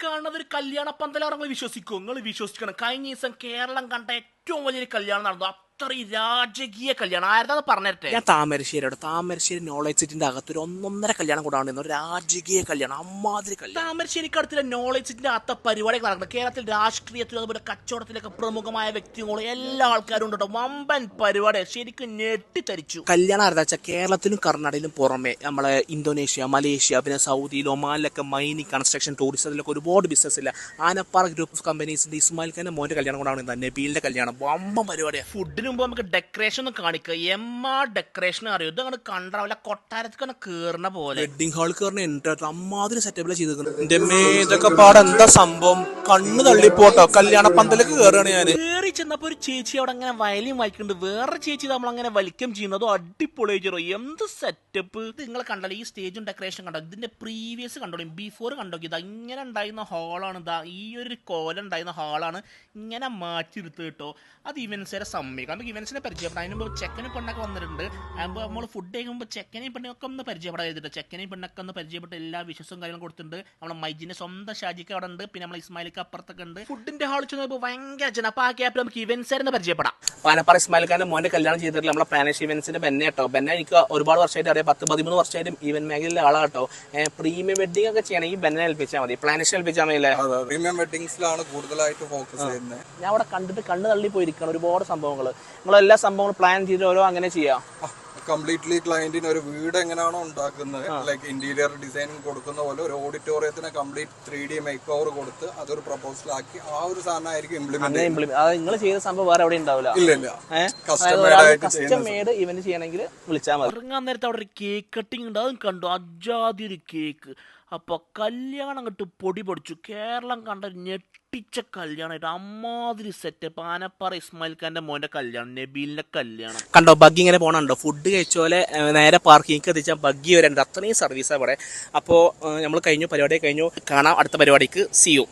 കാണുന്നത് ഒരു കല്യാണ പന്തലാണെന്ന് വിശ്വസിക്കും. നിങ്ങൾ വിശ്വസിക്കണം. കഴിഞ്ഞ ദിവസം കേരളം കണ്ട ഏറ്റവും വലിയൊരു കല്യാണം നടന്നു. അത്രയും രാജകീയ കല്യാണം. ആരതാന്ന് പറഞ്ഞിട്ടെ. ഞാൻ താമരശ്ശേരി നോളജ് സിറ്റിന്റെ അകത്തൊരു ഒന്നൊന്നര കല്യാണം കൂടാണ് ഒരു രാജകീയ കല്യാണം, അമ്മാതിരി കല്യാണം. താമരശ്ശേരിക്ക് അടുത്തുള്ള നോളജ് സിറ്റിന്റെ അകത്ത പരിപാടികൾ നടക്കുന്നത്. കേരളത്തിൽ രാഷ്ട്രീയത്തിലും അതുപോലെ കച്ചവടത്തിലൊക്കെ പ്രമുഖമായ വ്യക്തികളും എല്ലാ ആൾക്കാരും ഉണ്ട്. വമ്പൻ പരിപാടി, ശരിക്കും ഞെട്ടിത്തരിച്ചു. കല്യാണം ആരതാ വെച്ചാൽ കേരളത്തിലും കർണാടകയിലും പുറമെ നമ്മളെ ഇന്തോനേഷ്യ, മലേഷ്യ, പിന്നെ സൗദിയിൽ, ഒമാനിലൊക്കെ മൈനിങ്, കൺസ്ട്രക്ഷൻ, ടൂറിസം, അതിലൊക്കെ ഒരുപാട് ബിസിനസ് ഇല്ല. ആനപ്പാറ ഗ്രൂപ്പ് ഓഫ് കമ്പനീസിന്റെ ഇസ്മായിൽ ഖാന്റെ മോന്റെ കല്യാണം കൂടാണ് നബീലിന്റെ കല്യാണം. വമ്പൻ പരിപാടിയാണ്. ഫുഡിന് മുമ്പ് നമുക്ക് ഡെക്കറേഷൻ ഒന്ന് കാണിക്കുക. ഡെക്കറേഷൻ അറിയും. ഇത് അങ്ങനെ കണ്ടാവില്ല, കൊട്ടാരത്തിൽ കേറുന്ന പോലെ. വെഡിങ് ഹാൾ കയറുന്ന അമ്മാതിരി സെറ്റപ്പിലാണ് ചെയ്തിരിക്കുന്നത്. എന്റെ ഇതൊക്കെ പാടെ എന്താ സംഭവം, കണ്ണ് തള്ളിപ്പോട്ടോ. കല്യാണ പന്തലേക്ക് കയറുകയാണ് ഞാൻ. കയറി ചെന്നപ്പോ ഒരു ചേച്ചി അവിടെ അങ്ങനെ വയലിൻ വായിക്കുന്നുണ്ട്. വേറെ ചേച്ചി നമ്മളങ്ങനെ വലിക്കം ചെയ്യുന്നതും അടിപൊളിയായിട്ടോ. എന്ത് സെറ്റപ്പ്. ഇത് നിങ്ങൾ കണ്ടല്ലോ, ഈ സ്റ്റേജും ഡെക്കറേഷൻ കണ്ടോ. ഇതിന്റെ പ്രീവിയസ് കണ്ടോ, ബിഫോർ കണ്ടോ. ഇതാ ഇങ്ങനെ ഉണ്ടായിരുന്ന ഹാളാണ്. ഇതാ ഈ ഒരു കോലം ഉണ്ടായിരുന്ന ഹാളാണ് ഇങ്ങനെ മാറ്റിയെടുത്ത് കേട്ടോ. അത് ഇവൻസിനെ സമ്മതിക്കാം. നമുക്ക് ഇവൻസിനെ പരിചയപ്പെടാം. അതിന് മുമ്പ് ചെക്കനും പെണ്ണൊക്കെ വന്നിട്ടുണ്ട്. അപ്പോൾ നമ്മൾ ഫുഡ് കഴിക്കുമ്പോൾ ചെക്കനെയും പെണ്ണൊക്കെ ഒന്ന് പരിചയപ്പെടാൻ ചെയ്തിട്ട് ചെക്കനെയും പെണ്ണൊക്കെ ഒന്ന് പരിചയപ്പെട്ട് എല്ലാ വിശ്വസവും കാര്യങ്ങളും കൊടുത്തിട്ടുണ്ട്. നമ്മളെ മൈജിന്റെ സ്വന്തം ഷാജിക്ക് അവിടെ ഉണ്ട്. പിന്നെ നമ്മളെ ഇസ്മായിലിക്ക് അപ്പുറത്തൊക്കെ ഉണ്ട്. ഫുഡിന്റെ ഹാൾ ചെന്നപ്പോൾ ഭയങ്കര ജനം. അപ്പോൾ ആ ക്യാപ്പിൽ നമുക്ക് ഇവൻസിനെ പരിചയപ്പെടാം. പാനപ്പാറ ഇസ്മായിൽ ഖാന്റെ മോന്റെ കല്യാണം ചെയ്തിട്ടില്ല നമ്മളെ പ്ലാനേഷ് ഇവന്റ്സിന്റെ ബെന്നെ കേട്ടോ. ബെന്നെ എനിക്ക് ഒരുപാട് വർഷമായിട്ട് അറിയാം. 10-13 വർഷമായിട്ട് ഈവൻ മേഖലയിലെ ആളാ കേട്ടോ. പ്രീമിയം വെഡിങ് ഒക്കെ ചെയ്യണമെങ്കിൽ ബെന്നെ ഏൽപ്പിച്ചാൽ മതി, പ്ലാനേഷ് ഏൽപ്പിച്ചാൽ മതിയില്ലേ. പ്രീമിയം വെഡിങ്സിലാണ് കൂടുതലായിട്ട് ഫോക്കസ് ചെയ്യുന്നത്. ഞാൻ അവിടെ കണ്ടിട്ട് കണ്ണ് തള്ളി പോയിരിക്കണം. ഒരുപാട് സംഭവങ്ങൾ നിങ്ങളെല്ലാ സംഭവങ്ങളും പ്ലാൻ ചെയ്ത് ഓരോ അങ്ങനെ ചെയ്യാം. കംപ്ലീറ്റ്ലി ക്ലയന്റിന് ഒരു വീട് എങ്ങനെയാണോ ഉണ്ടാക്കുന്നത്, ലൈക്ക് ഇന്റീരിയർ ഡിസൈനിങ് കൊടുക്കുന്ന പോലെ ഒരു ഓഡിറ്റോറിയത്തിന് കംപ്ലീറ്റ് 3D മേക്ക് ഓവർ കൊടുത്ത് അതൊരു പ്രപ്പോസൽ ആക്കി ആ ഒരു സാധനം ആയിരിക്കും ഇംപ്ലിമെന്റ്. നിങ്ങൾ ചെയ്ത സംഭവം വേറെ എവിടെ ഉണ്ടാവില്ല. ഇല്ല, കസ്റ്റം മെയ്ഡ് ഇവന്റ് ചെയ്യണമെങ്കിൽ വിളിച്ചാൽ മതി. ഇറങ്ങാൻ നേരത്തെ അവിടെ ഒരു കേക്ക് കട്ടിങ് ഉണ്ട്. അതും കണ്ടു, അജാതി ഒരു കേക്ക്. അപ്പോൾ കല്യാണം കണ്ട് പൊടി പൊടിച്ചു. കേരളം കണ്ട ഞെട്ടിച്ച കല്യാണമായിട്ട് അമ്മാതിരി സെറ്റപ്പ്. ആനപ്പാറ ഇസ്മായിൽ ഖാന്റെ മോന്റെ കല്യാണം, നബീലിന്റെ കല്യാണം കണ്ടോ. ബഗ്ഗി ഇങ്ങനെ പോകണുണ്ടോ. ഫുഡ് കഴിച്ചോലെ നേരെ പാർക്കിംഗ് എത്തിച്ചാൽ ബഗ്ഗി വരേണ്ട അത്രയും സർവീസാണ് ഇവിടെ. അപ്പോൾ നമ്മൾ കഴിഞ്ഞു, പരിപാടി കഴിഞ്ഞു. കാണാം അടുത്ത പരിപാടിക്ക്. See U.